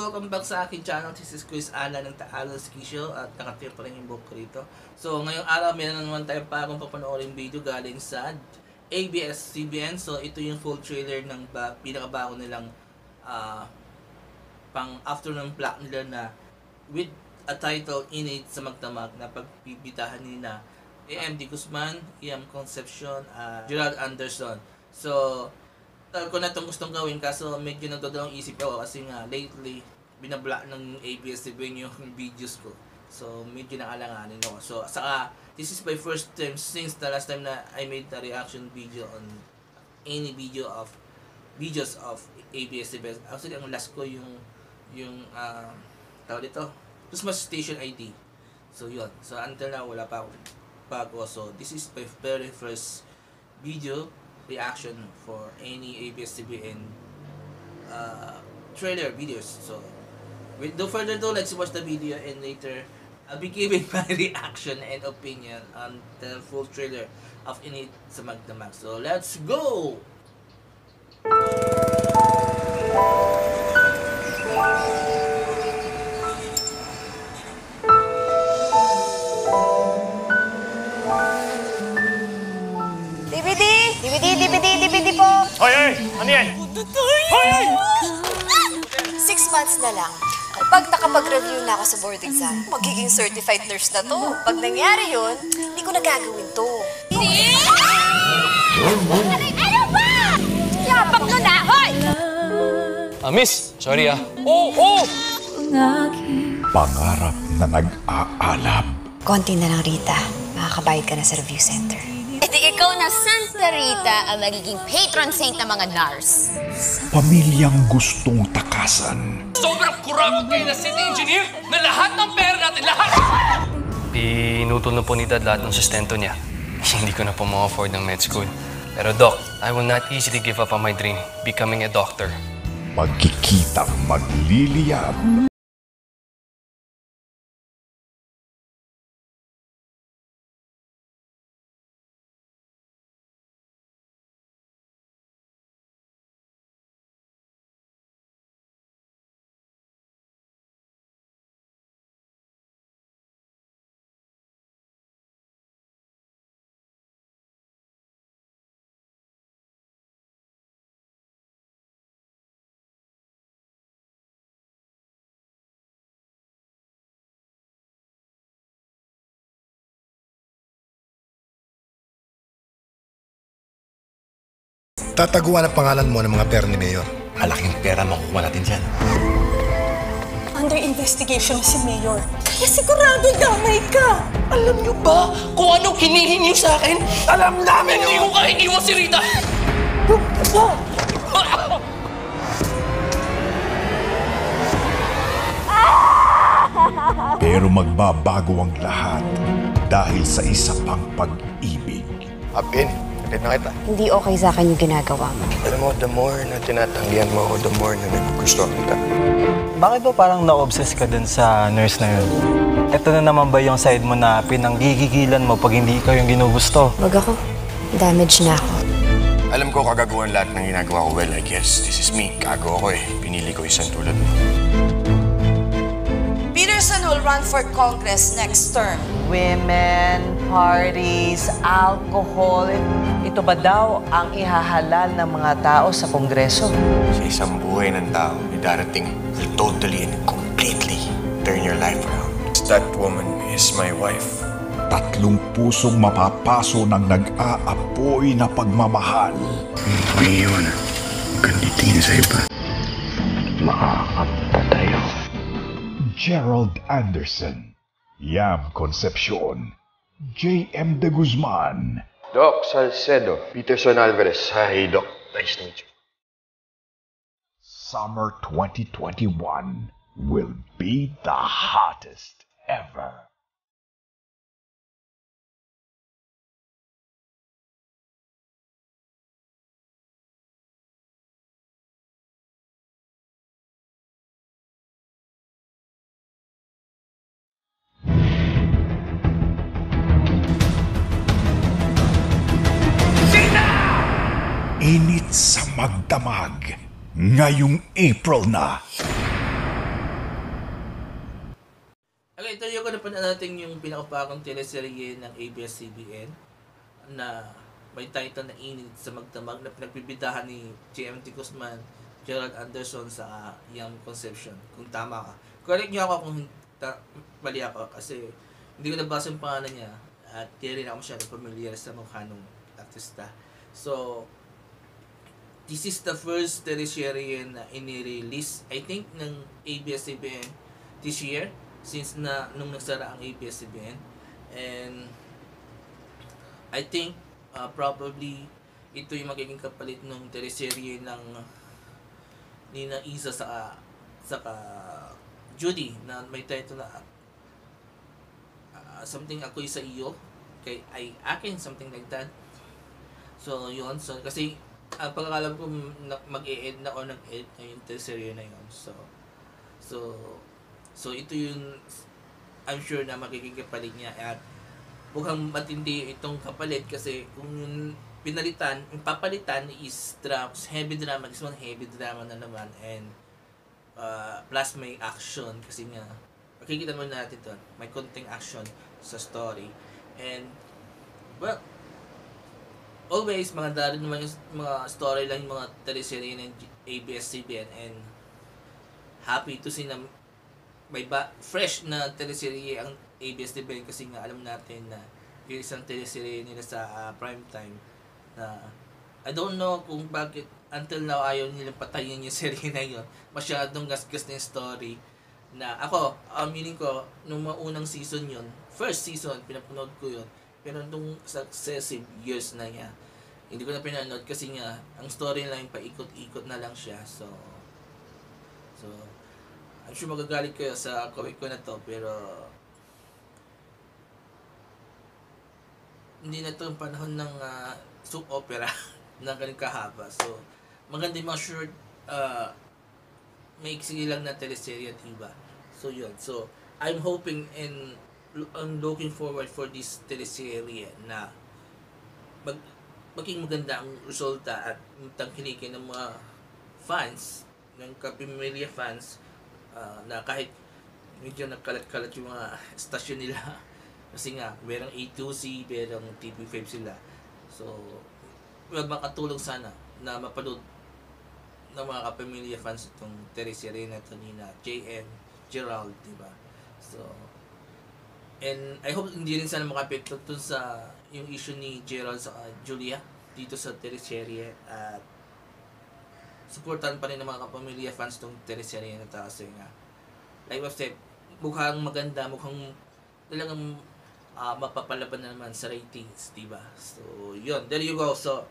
welcome back sa aking channel. This is Chris Ana ng Taalo Skisho at nakatira pa rin yung book ko rito. So ngayong araw meron naman tayong bagong papanoorin video galing sa ABS-CBN. So ito yung full trailer ng pinakabago nilang pang afternoon block nila na with a title Init sa Magdamag na pagbibidahan nila AMD Guzman, Iam Concepcion, Gerald Anderson. So ko na itong gustong gawin kaso medyo nagdodalawang isip ako kasi nga lately binablock ng ABS-CBN yung videos ko. So medyo nakalanganin ako. So saka this is my first time since the last time na I made a reaction video on any videos of ABS-CBN. Actually ang last ko yung tawag dito Christmas Station ID. So yun. So until now wala pa ako bago. So this is my very first video reaction for any ABS-CBN trailer videos. So with no further ado, let's watch the video and later I'll be giving my reaction and opinion on the full trailer of Init sa Magdamag. So let's go! DVD po! Hoy! Ano yan? Hoy! 6 months na lang. Pag nakapag-review na ako sa board exam, magiging certified nurse na to. Pag nangyari yun, hindi ko na gagawin to. Ano ba? Yapang nun na! Hoy! Miss, sorry Oo! Pangarap na nag-aalab. Konti na lang, Rita. Makakabayad ka na sa review center. Ikaw na Santa Rita ang magiging patron saint ng mga NARS. Pamilyang gustong takasan. Sobrang kurakot kayo na city engineer na lahat ng pera natin, lahat! Pinutol na po ni Dad lahat ng sustento niya. Hindi ko na po ma-afford ng med school. Pero Doc, I will not easily give up on my dream, becoming a doctor. Pagkikitang magliliyab. Tataguan ang pangalan mo ng mga pera ni Mayor. Malaking pera makukuha natin dyan. Under investigation si Mayor. Kaya sigurado damay ka. Alam niyo ba kung anong hinihingi niyo sa akin? Alam namin! Hindi ko kaya iwan si Rita! Pero magbabago ang lahat dahil sa isa pang pag-ibig. Apin, sakit na kita. Hindi okay sa akin yung ginagawa mo. Alam mo, the more na tinatanggihan mo ako, the more na naggugustuhan kita. Bakit ba parang na-obsess ka dun sa nurse na yun? Ito na naman ba yung side mo na pinanggigigilan mo pag hindi ikaw yung ginugusto? Wag ako. Damage na ako. Alam ko kagaguhan lahat ng ginagawa ko. Well, I guess this is me. Kago ako eh. Pinili ko isang tulad mo. Peterson will run for Congress next term. Women, parties, alcohol. Ito ba daw ang ihahalal ng mga tao sa Kongreso? Sa isang buhay ng tao, may darating will totally and completely turn your life around. That woman is my wife. Tatlong pusong mapapaso ng nag-aapoy na pagmamahal. Ngayon, kanditin sa iba. Makakapatayo. Gerald Anderson, Iam Concepcion, J.M. de Guzman. Doc Salcedo, Peterson Alvarez. Hi, Doc. Nice to meet you. Summer 2021 will be the hottest ever. Init! Init sa Magdamag ngayong April na. ito yung napanood natin yung pinakapakang teleserye ng ABS-CBN na may title na Init sa Magdamag na pinagbibidahan ni JMT Guzman, Gerald Anderson sa Young Concepcion. Kung tama ka. Correct niyo ako kung mali ako kasi hindi ko nabasa yung pangalan niya at di rin ako masyadong familiar sa mukha ng artista. So, this is the first teleserye na inirelease, I think, ng ABS-CBN this year since na nung nagsara ang ABS-CBN. And I think probably ito yung magiging kapalit ng teleserye ng Nina Isa sa Judy na may title na something Ako'y sa iyo kay ay akin, something like that. So yun, so kasi ang pagkakalam ko mag-e-end na o nag-end na yung teleserye na yun. So ito yung I'm sure na magiging kapalit niya at mukhang matindi itong kapalit kasi kung yung pinalitan, yung papalitan is heavy drama. This one heavy drama na naman and plus may action kasi nga makikita mo natin ito, may konting action sa story and well always maganda rin naman yung mga storyline, yung mga teleserye ng ABS-CBN and happy to see na may fresh na teleserye ang ABS-CBN kasi nga alam natin na yung isang teleserye nila sa prime time na I don't know kung bakit until now ayaw nilang patayin yung serye na yun. Masyadong gasgas na yung story na ako, meaning ko, nung mga unang season yun, first season, pinapanood ko yun. Pero nung successive years na niya, hindi ko na pinanood kasi nga, ang storyline paikot-ikot na lang siya. So, I'm sure magagalit kayo sa comment ko na to, pero hindi na to yung panahon ng soap opera na ganun kahaba. So, maganda yung mga short, maiksi lang na teleserye at iba. So, yun. So, I'm hoping and I'm looking forward for this teleserye na maging maganda ang resulta at tangkilikin ng mga fans, ng kapamilya fans, na kahit medyo nagkalat-kalat yung mga stasyon nila kasi nga, merong A2C, merong TV5 sila. So, well, makatulong sana na mapanood ng mga kapamilya fans itong teleserye na ito ni JM, Gerald, diba? So, and I hope hindi rin sana makapekto dun sa yung issue ni Gerald sa Julia dito sa teleserye at supportan pa rin ng mga kapamilya fans itong teleserye na ito kasi nga, like I've said, mukhang maganda, mukhang talagang mapapalaban na naman sa ratings, diba? So, yun. There you go. So,